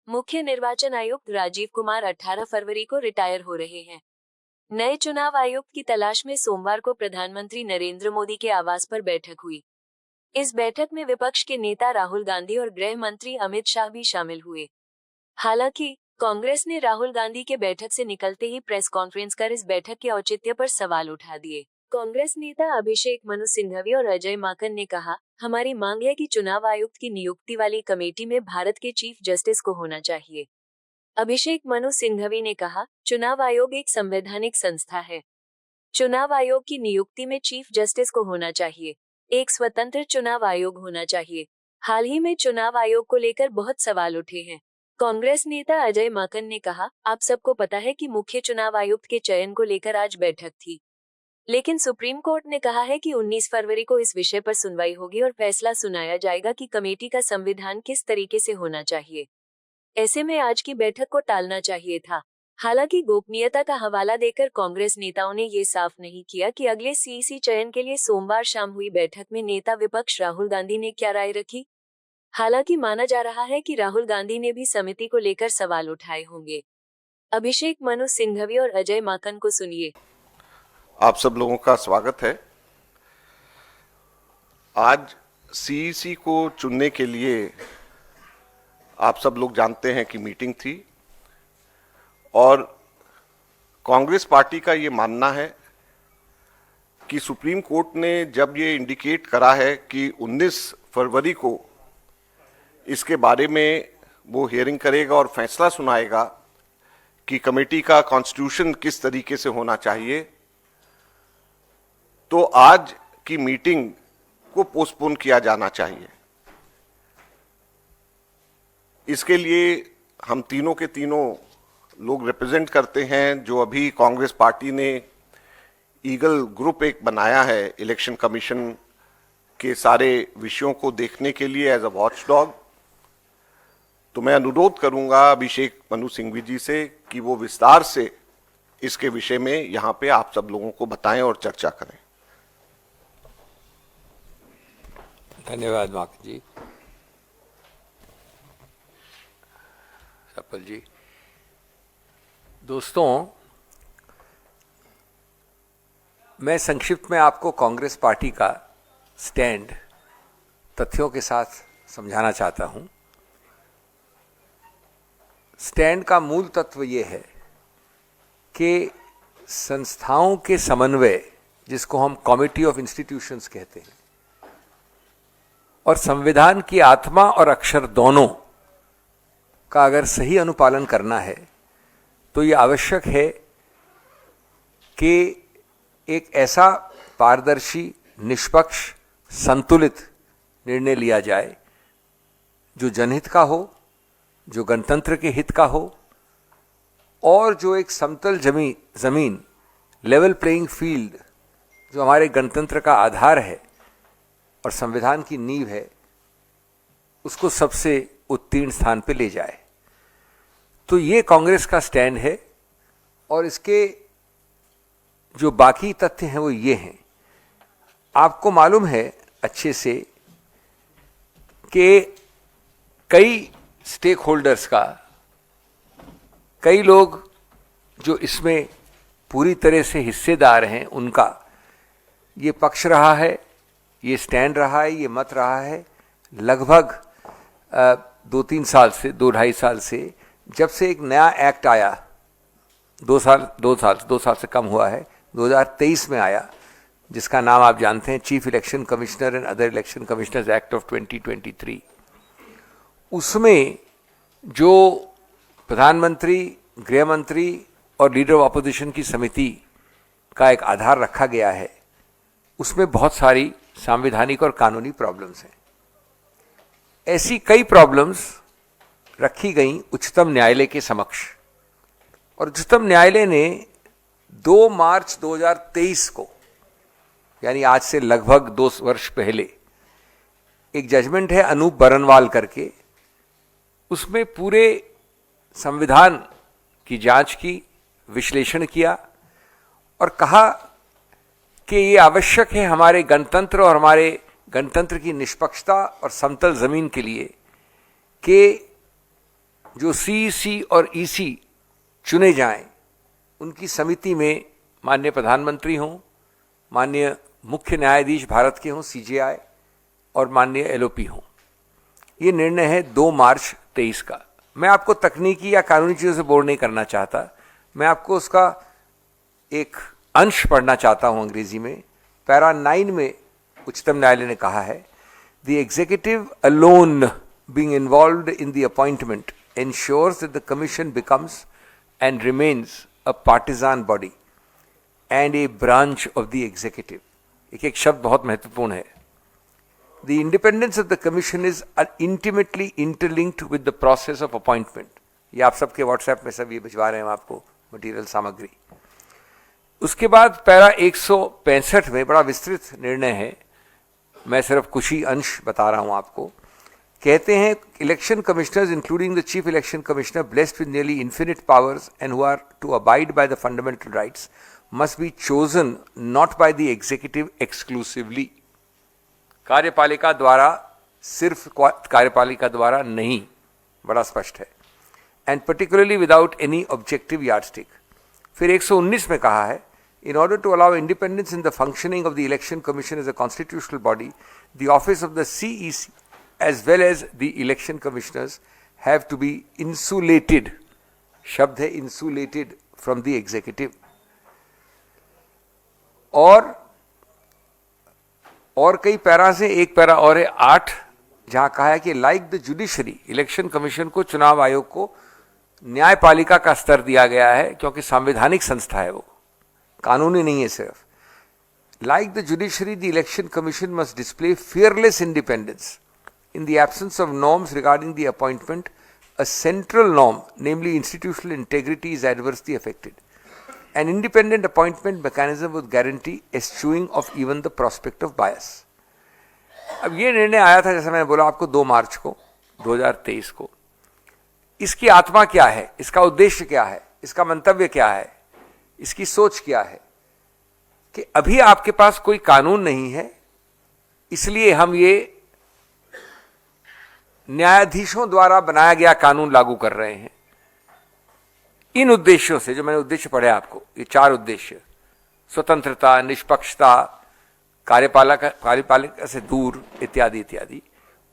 मुख्य निर्वाचन आयुक्त राजीव कुमार 18 फरवरी को रिटायर हो रहे हैं। नए चुनाव आयुक्त की तलाश में सोमवार को प्रधानमंत्री नरेंद्र मोदी के आवास पर बैठक हुई। इस बैठक में विपक्ष के नेता राहुल गांधी और गृह मंत्री अमित शाह भी शामिल हुए। हालांकि कांग्रेस ने राहुल गांधी के बैठक से निकलते ही प्रेस कॉन्फ्रेंस कर इस बैठक के औचित्य पर सवाल उठा दिए। कांग्रेस नेता अभिषेक मनु सिंघवी और अजय माकन ने कहा, हमारी मांग है कि चुनाव आयुक्त की नियुक्ति वाली कमेटी में भारत के चीफ जस्टिस को होना चाहिए। अभिषेक मनु सिंघवी ने कहा, चुनाव आयोग एक संवैधानिक संस्था है। चुनाव आयोग की नियुक्ति में चीफ जस्टिस को होना चाहिए। एक स्वतंत्र चुनाव आयोग होना चाहिए। हाल ही में चुनाव आयोग को लेकर बहुत सवाल उठे हैं। कांग्रेस नेता अजय माकन ने कहा, आप सबको पता है कि मुख्य चुनाव आयुक्त के चयन को लेकर आज बैठक थी, लेकिन सुप्रीम कोर्ट ने कहा है कि 19 फरवरी को इस विषय पर सुनवाई होगी और फैसला सुनाया जाएगा कि कमेटी का संविधान किस तरीके से होना चाहिए। ऐसे में आज की बैठक को टालना चाहिए था। हालांकि गोपनीयता का हवाला देकर कांग्रेस नेताओं ने ये साफ नहीं किया कि अगले सीईसी चयन के लिए सोमवार शाम हुई बैठक में नेता विपक्ष राहुल गांधी ने क्या राय रखी। हालांकि माना जा रहा है कि राहुल गांधी ने भी समिति को लेकर सवाल उठाए होंगे। अभिषेक मनु सिंघवी और अजय माकन को सुनिए। आप सब लोगों का स्वागत है। आज सीईसी को चुनने के लिए आप सब लोग जानते हैं कि मीटिंग थी और कांग्रेस पार्टी का ये मानना है कि सुप्रीम कोर्ट ने जब ये इंडिकेट करा है कि 19 फरवरी को इसके बारे में वो हियरिंग करेगा और फैसला सुनाएगा कि कमेटी का कॉन्स्टिट्यूशन किस तरीके से होना चाहिए, तो आज की मीटिंग को पोस्टपोन किया जाना चाहिए। इसके लिए हम तीनों के तीनों लोग रिप्रेजेंट करते हैं जो अभी कांग्रेस पार्टी ने ईगल ग्रुप एक बनाया है इलेक्शन कमीशन के सारे विषयों को देखने के लिए एज अ वॉच डॉग। तो मैं अनुरोध करूंगा अभिषेक मनु सिंघवी जी से कि वो विस्तार से इसके विषय में यहां पे आप सब लोगों को बताएं और चर्चा करें। धन्यवाद माकन जी। सफल जी। दोस्तों, मैं संक्षिप्त में आपको कांग्रेस पार्टी का स्टैंड तथ्यों के साथ समझाना चाहता हूं। स्टैंड का मूल तत्व ये है कि संस्थाओं के समन्वय, जिसको हम कमिटी ऑफ इंस्टीट्यूशंस कहते हैं, और संविधान की आत्मा और अक्षर दोनों का अगर सही अनुपालन करना है तो ये आवश्यक है कि एक ऐसा पारदर्शी, निष्पक्ष, संतुलित निर्णय लिया जाए जो जनहित का हो, जो गणतंत्र के हित का हो और जो एक समतल जमीन लेवल प्लेइंग फील्ड, जो हमारे गणतंत्र का आधार है और संविधान की नींव है, उसको सबसे उत्तीर्ण स्थान पे ले जाए। तो ये कांग्रेस का स्टैंड है और इसके जो बाकी तथ्य हैं वो ये हैं। आपको मालूम है अच्छे से कि कई स्टेक होल्डर्स का, कई लोग जो इसमें पूरी तरह से हिस्सेदार हैं, उनका ये पक्ष रहा है, ये स्टैंड रहा है, ये मत रहा है लगभग 2-3 साल से, 2-2.5 साल से, जब से एक नया एक्ट आया, 2 साल से कम हुआ है, 2023 में आया, जिसका नाम आप जानते हैं chief election commissioner and other election commissioners act of 2023। उसमें जो प्रधानमंत्री, गृह मंत्री और लीडर ऑफ अपोजिशन की समिति का एक आधार रखा गया है, उसमें बहुत सारी संवैधानिक और कानूनी प्रॉब्लम्स हैं। ऐसी कई प्रॉब्लम्स रखी गई उच्चतम न्यायालय के समक्ष, और उच्चतम न्यायालय ने 2 मार्च 2023 को, यानी आज से लगभग 2 वर्ष पहले, एक जजमेंट है अनूप बरनवाल करके, उसमें पूरे संविधान की जांच की, विश्लेषण किया और कहा कि ये आवश्यक है हमारे गणतंत्र और हमारे गणतंत्र की निष्पक्षता और समतल जमीन के लिए कि जो सीईसी और ईसी चुने जाएं, उनकी समिति में माननीय प्रधानमंत्री हों, माननीय मुख्य न्यायाधीश भारत के हों सीजेआई, और माननीय एलओपी हों। ये निर्णय है 2 मार्च 23 का। मैं आपको तकनीकी या कानूनी चीज़ों से बोर नहीं करना चाहता, मैं आपको उसका एक अंश पढ़ना चाहता हूं अंग्रेजी में। पैरा 9 में उच्चतम न्यायालय ने कहा है, the executive alone being involved in the appointment ensures that the commission becomes and remains a partisan body and a branch of the executive. एक शब्द बहुत महत्वपूर्ण है। The independence of the commission is intimately interlinked with the process of appointment. ये आप सबके WhatsApp में सब ये भिजवा रहे हैं आपको मटेरियल सामग्री। उसके बाद पैरा 165 में बड़ा विस्तृत निर्णय है, मैं सिर्फ कुछ ही अंश बता रहा हूं आपको। कहते हैं election commissioners including the chief election commissioner blessed with nearly infinite powers and who are to abide by the fundamental rights must be chosen not by the executive exclusively. कार्यपालिका द्वारा, सिर्फ कार्यपालिका द्वारा नहीं, बड़ा स्पष्ट है। And particularly without any objective yardstick. फिर 119 में कहा है, in order to allow independence in the functioning of the election commission as a constitutional body, the office of the CEC as well as the election commissioners have to be insulated, शब्द है insulated, from the executive। और कई para से एक para और है 8, जहां कहा है कि like the judiciary, election commission को, चुनाव आयोग को न्यायपालिका का स्तर दिया गया है, क्योंकि संवैधानिक संस्था है, वो कानूनी नहीं है सिर्फ। Like the judiciary, the election commission must display fearless independence in the absence of norms regarding the appointment. A central norm, namely institutional integrity, is adversely affected. An independent appointment mechanism would guarantee eschewing of even the prospect of bias. अब ये निर्णय आया था, जैसे मैंने बोला आपको, 2 मार्च को 2023 को। इसकी आत्मा क्या है, इसका उद्देश्य क्या है, इसका मंतव्य क्या है, इसकी सोच क्या है कि अभी आपके पास कोई कानून नहीं है, इसलिए हम ये न्यायाधीशों द्वारा बनाया गया कानून लागू कर रहे हैं। इन उद्देश्यों से, जो मैंने उद्देश्य पढ़े आपको, ये 4 उद्देश्य, स्वतंत्रता, निष्पक्षता, कार्यपालिका से दूर, इत्यादि इत्यादि।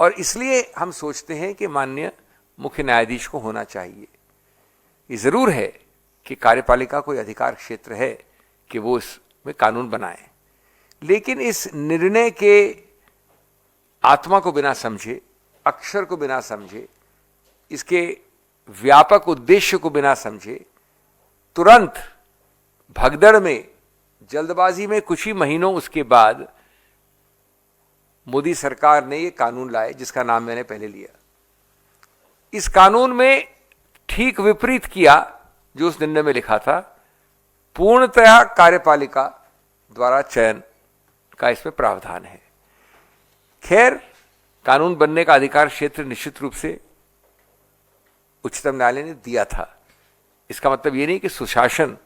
और इसलिए हम सोचते हैं कि माननीय मुख्य न्यायाधीश को होना चाहिए। ये जरूर है कि कार्यपालिका कोई अधिकार क्षेत्र है कि वो इसमें कानून बनाए, लेकिन इस निर्णय के आत्मा को बिना समझे, अक्षर को बिना समझे, इसके व्यापक उद्देश्य को बिना समझे, तुरंत भगदड़ में, जल्दबाजी में, कुछ ही महीनों उसके बाद मोदी सरकार ने ये कानून लाए, जिसका नाम मैंने पहले लिया। इस कानून में ठीक विपरीत किया जो उस निर्णय में लिखा था। पूर्णतः कार्यपालिका द्वारा चयन का इसमें प्रावधान है। खैर, कानून बनने का अधिकार क्षेत्र निश्चित रूप से उच्चतम न्यायालय ने दिया था। इसका मतलब ये नहीं कि सुशासन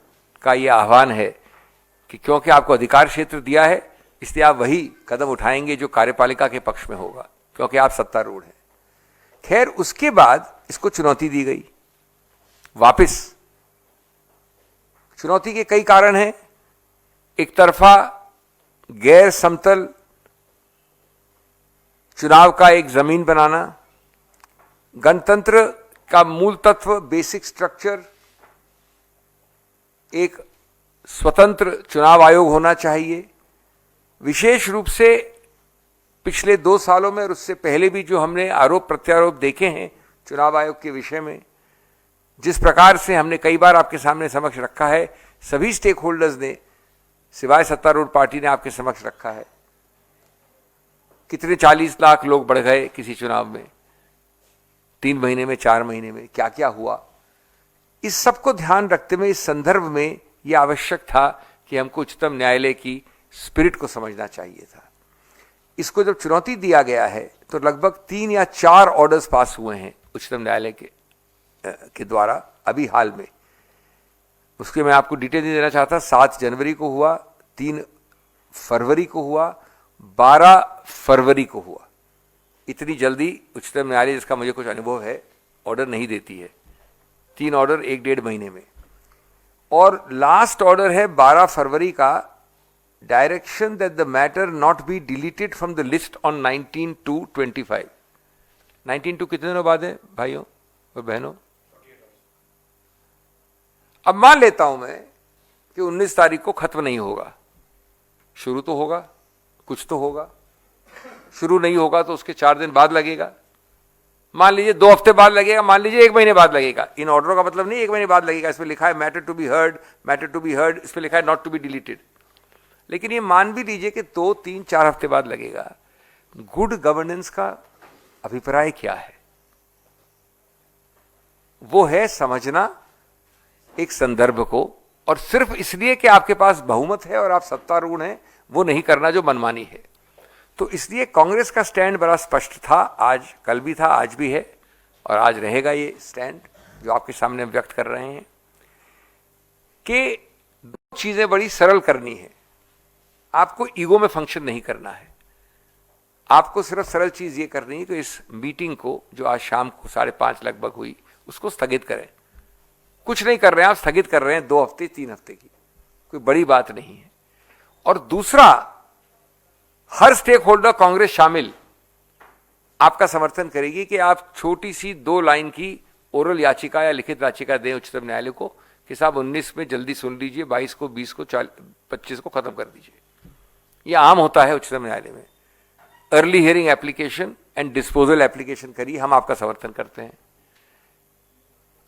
का ये आह्वान है कि क्योंकि आपको अधिकार क्षेत्र दिया है इसलिए आप वही कदम उठाएंगे जो कार्यपालिका के पक्ष में होगा, क्योंकि आप सत्तारूढ़ हैं। खैर, उसके बाद इसको चुनौती दी गई वापस। चुनौती के कई कारण हैं। एक तरफा गैर समतल चुनाव का एक जमीन बनाना, गणतंत्र का मूल तत्व, बेसिक स्ट्रक्चर, एक स्वतंत्र चुनाव आयोग होना चाहिए। विशेष रूप से पिछले 2 सालों में और उससे पहले भी जो हमने आरोप प्रत्यारोप देखे हैं चुनाव आयोग के विषय में, जिस प्रकार से हमने कई बार आपके सामने समक्ष रखा है, सभी स्टेक होल्डर्स ने, सिवाय सत्तारूढ़ पार्टी ने आपके समक्ष रखा है। कितने 40 लाख लोग बढ़ गए किसी चुनाव में, 3 महीने में, 4 महीने में, क्या क्या हुआ। इस सबको ध्यान रखते हुए, इस संदर्भ में यह आवश्यक था कि हमको उच्चतम न्यायालय की स्पिरिट को समझना चाहिए था। इसको जब चुनौती दिया गया है तो लगभग 3 या 4 ऑर्डर्स पास हुए हैं उच्चतम न्यायालय के द्वारा अभी हाल में। उसके मैं आपको डिटेल नहीं देना चाहता। 7 जनवरी को हुआ, 3 फरवरी को हुआ, 12 फरवरी को हुआ। इतनी जल्दी उच्चतम न्यायालय, जिसका मुझे कुछ अनुभव है, ऑर्डर नहीं देती है, 3 ऑर्डर 1-1.5 महीने में। और लास्ट ऑर्डर है 12 फरवरी का, direction that the matter not be deleted from the list on 19/2/25। 19/2 कितने दिनों बाद है भाइयों और बहनों? अब मान लेता हूं मैं कि 19 तारीख को खत्म नहीं होगा, शुरू तो होगा, कुछ तो होगा। शुरू नहीं होगा तो उसके 4 दिन बाद लगेगा, मान लीजिए 2 हफ्ते बाद लगेगा, मान लीजिए 1 महीने बाद लगेगा। इन ऑर्डरों का मतलब नहीं 1 महीने बाद लगेगा, इसमें लिखा है matter to be heard, matter to be heard, इसमें लिखा है नॉट टू बी डिलीटेड। लेकिन ये मान भी लीजिए कि 2, 3, 4 हफ्ते बाद लगेगा। गुड गवर्नेंस का अभिप्राय क्या है? वो है समझना एक संदर्भ को, और सिर्फ इसलिए कि आपके पास बहुमत है और आप सत्तारूढ़ हैं, वो नहीं करना जो मनमानी है। तो इसलिए कांग्रेस का स्टैंड बड़ा स्पष्ट था, आज कल भी था, आज भी है, और आज रहेगा ये स्टैंड जो आपके सामने हम व्यक्त कर रहे हैं कि 2 चीजें बड़ी सरल करनी है। आपको ईगो में फंक्शन नहीं करना है, आपको सिर्फ सरल चीज ये करनी है कि इस मीटिंग को जो आज शाम को 5:30 लगभग हुई, उसको स्थगित करें। कुछ नहीं कर रहे हैं आप, स्थगित कर रहे हैं 2 हफ्ते 3 हफ्ते की, कोई बड़ी बात नहीं है। और दूसरा, हर स्टेक होल्डर कांग्रेस शामिल आपका समर्थन करेगी कि आप छोटी सी 2 लाइन की ओरल याचिका या लिखित याचिका दें उच्चतम न्यायालय को कि साहब 19 में जल्दी सुन लीजिए, 22 को, 20 को, 25 को खत्म कर दीजिए। यह आम होता है उच्चतम न्यायालय में। Early hearing application and disposal application करिए, हम आपका समर्थन करते हैं।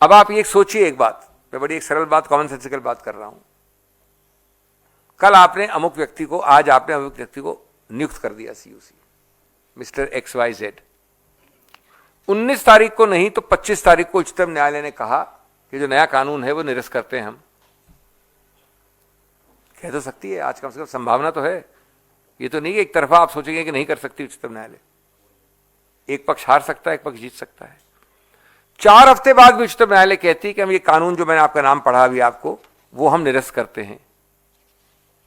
अब आप ये सोचिए एक बात, मैं बड़ी एक सरल बात, कॉमन सेंसिकल बात कर रहा हूं। कल आपने अमुक व्यक्ति को, आज आपने अमुक व्यक्ति को नियुक्त कर दिया सीयूसी, मिस्टर XYZ। 19 तारीख को नहीं तो 25 तारीख को उच्चतम न्यायालय ने कहा कि जो नया कानून है वो निरस्त करते हैं हम। कह तो सकती है, आज कम से कम संभावना तो है। ये तो नहीं कि एक तरफा आप सोचेंगे कि नहीं कर सकती उच्चतम न्यायालय। एक पक्ष हार सकता है, एक पक्ष जीत सकता है। 4 हफ्ते बाद भी उच्चतम न्यायालय कहती है कि हम ये कानून जो मैंने आपका नाम पढ़ा अभी आपको, वो हम निरस्त करते हैं।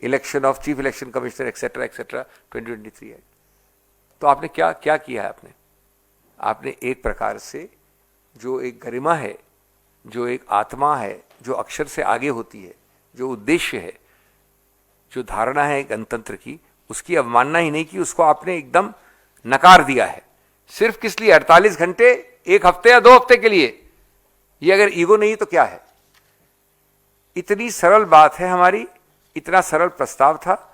Election of chief election commissioner etcetera etcetera 2023 है। तो आपने क्या क्या किया है? आपने एक प्रकार से जो एक गरिमा है, जो एक आत्मा है, जो अक्षर से आगे होती है, जो उद्देश्य है, जो धारणा है गणतंत्र की, उसकी अवमानना ही नहीं की, उसको आपने एकदम नकार दिया है। सिर्फ किस लिए? 48 घंटे, 1 हफ्ते या 2 हफ्ते के लिए। ये अगर ईगो नहीं तो क्या है? इतनी सरल बात है हमारी, इतना सरल प्रस्ताव था।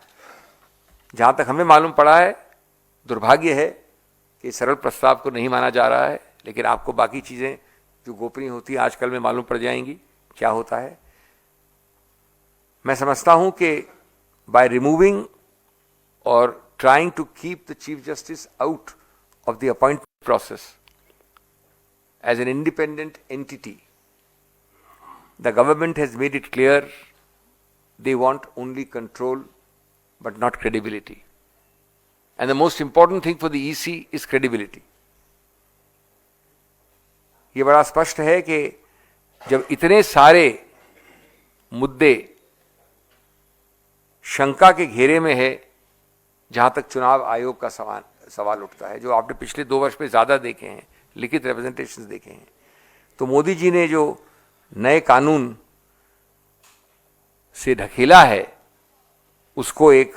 जहां तक हमें मालूम पड़ा है, दुर्भाग्य है कि सरल प्रस्ताव को नहीं माना जा रहा है, लेकिन आपको बाकी चीजें जो गोपनीय होती हैं आजकल में मालूम पड़ जाएंगी क्या होता है। मैं समझता हूं कि बाय रिमूविंग और trying to keep the Chief Justice out of the appointment process as an independent entity, the government has made it clear they want only control but not credibility. And the most important thing for the EC is credibility. ये बड़ा स्पष्ट है कि जब इतने सारे मुद्दे शंका के घेरे में है, जहां तक चुनाव आयोग का सवाल उठता है, जो आपने पिछले 2 वर्ष में ज्यादा देखे हैं, लिखित रिप्रेजेंटेशंस देखे हैं, तो मोदी जी ने जो नए कानून से ढकेला है, उसको एक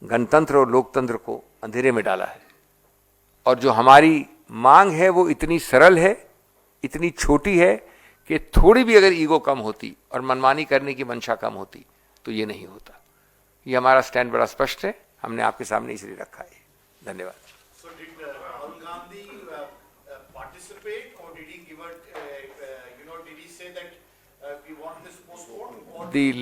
गणतंत्र और लोकतंत्र को अंधेरे में डाला है। और जो हमारी मांग है वो इतनी सरल है, इतनी छोटी है कि थोड़ी भी अगर ईगो कम होती और मनमानी करने की मंशा कम होती तो ये नहीं होता। ये हमारा स्टैंड बड़ा स्पष्ट है, हमने आपके सामने इसलिए रखा है। धन्यवाद। So did Rahul Gandhi participate, or did he give a, did he say that we want this postponed? Or The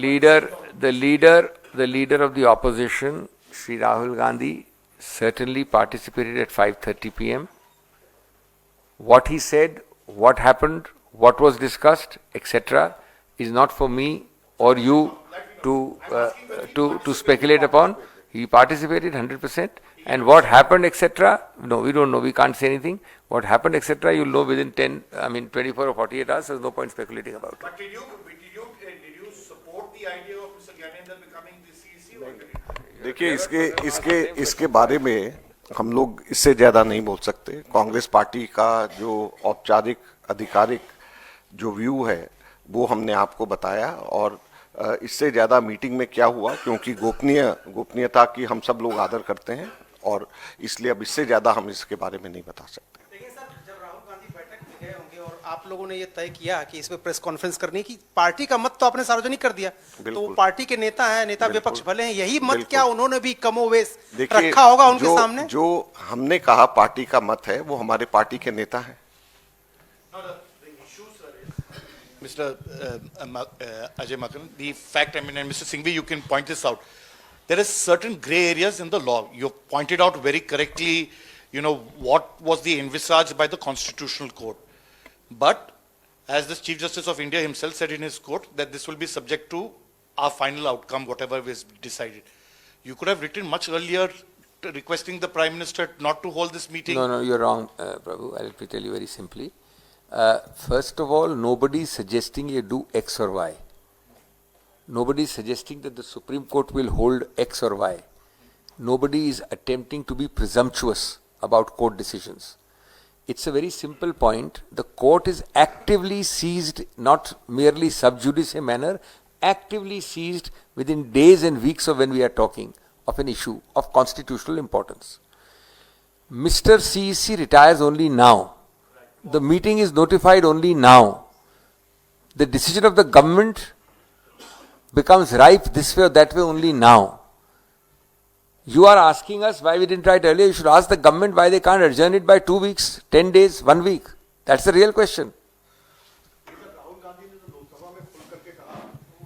leader of the opposition, Shri Rahul Gandhi, certainly participated at 5:30 p.m. What he said, what happened, what was discussed, etc., is not for me or you to speculate upon. He participated 100%, and what happened, etc., no, we don't know. We can't say anything. What happened, etc., you'll know within 24 or 48 hours. There's no point speculating about it. But did you support the idea of Mr. Gyanendra becoming the CEC? Or did you? देखिए, इसके बारे में हम लोग इससे ज्यादा नहीं बोल सकते। कांग्रेस पार्टी का जो औपचारिक आधिकारिक जो व्यू है वो हमने आपको बताया। और इससे ज़्यादा मीटिंग में क्या हुआ, क्योंकि गोपनीयता की हम सब लोग आदर करते हैं और इसलिए अब इससे ज़्यादा हम इसके बारे में नहीं बता सकते। देखिए सर, जब राहुल गांधी बैठक में गए होंगे और आप लोगों ने ये तय किया कि इसमें प्रेस कॉन्फ्रेंस करने की, पार्टी का मत तो आपने सार्वजनिक कर दिया, तो वो पार्टी के नेता हैं, नेता विपक्ष भले हैं, यही मत क्या उन्होंने भी कमोवेश रखा होगा उनके सामने? जो हमने कहा पार्टी का मत है वो हमारे पार्टी के नेता हैं। Mr. Ajay Makan, the fact, and Mr. Singhvi, you can point this out. There is certain gray areas in the law. You pointed out very correctly, what was the envisaged by the Constitutional Court. But as the Chief Justice of India himself said in his court, that this will be subject to our final outcome, whatever is decided. You could have written much earlier requesting the Prime Minister not to hold this meeting. No, you're wrong, Prabhu. I'll tell you very simply. First of all, nobody is suggesting you do X or Y. Nobody is suggesting that the Supreme Court will hold X or Y. Nobody is attempting to be presumptuous about court decisions. It's a very simple point. The court is actively seized, not merely sub judice manner, actively seized within days and weeks of when we are talking of an issue of constitutional importance. Mr. CEC retires only now. The meeting is notified only now. The decision of the government becomes ripe this way or that way only now. You are asking us why we didn't write earlier. You should ask the government why they can't adjourn it by 2 weeks, 10 days, 1 week. That's the real question. Rahul Gandhi ने तो लोकसभा में खुल करके कहा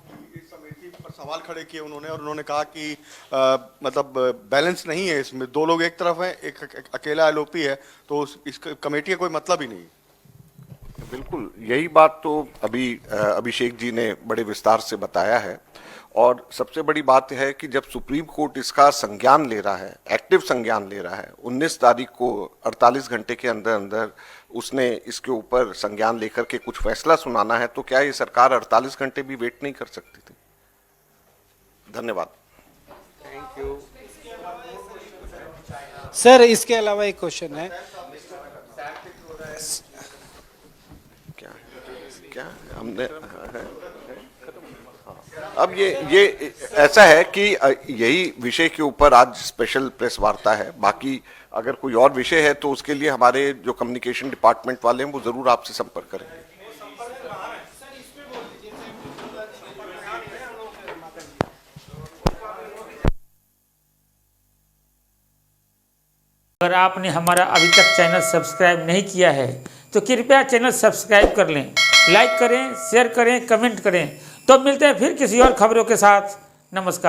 कि इस समिति पर सवाल खड़े किए उन्होंने, और उन्होंने कहा कि मतलब बैलेंस नहीं है इसमें, 2 लोग एक तरफ हैं, एक अकेला एलओपी है, तो इस कमेटी का कोई मतलब ही नहीं। बिल्कुल, यही बात तो अभी अभिषेक जी ने बड़े विस्तार से बताया है। और सबसे बड़ी बात है कि जब सुप्रीम कोर्ट इसका संज्ञान ले रहा है, एक्टिव संज्ञान ले रहा है, 19 तारीख को 48 घंटे के अंदर अंदर उसने इसके ऊपर संज्ञान लेकर के कुछ फैसला सुनाना है, तो क्या ये सरकार 48 घंटे भी वेट नहीं कर सकती थी? धन्यवाद। Thank you. सर, इसके अलावा एक क्वेश्चन है। क्या हमने अब ये ऐसा है कि यही विषय के ऊपर आज स्पेशल प्रेस वार्ता है। बाकी अगर कोई और विषय है तो उसके लिए हमारे जो कम्युनिकेशन डिपार्टमेंट वाले हैं वो जरूर आपसे संपर्क करेंगे। अगर आपने हमारा अभी तक चैनल सब्सक्राइब नहीं किया है तो कृपया चैनल सब्सक्राइब कर लें, लाइक करें, शेयर करें, कमेंट करें। तो मिलते हैं फिर किसी और खबरों के साथ। नमस्कार।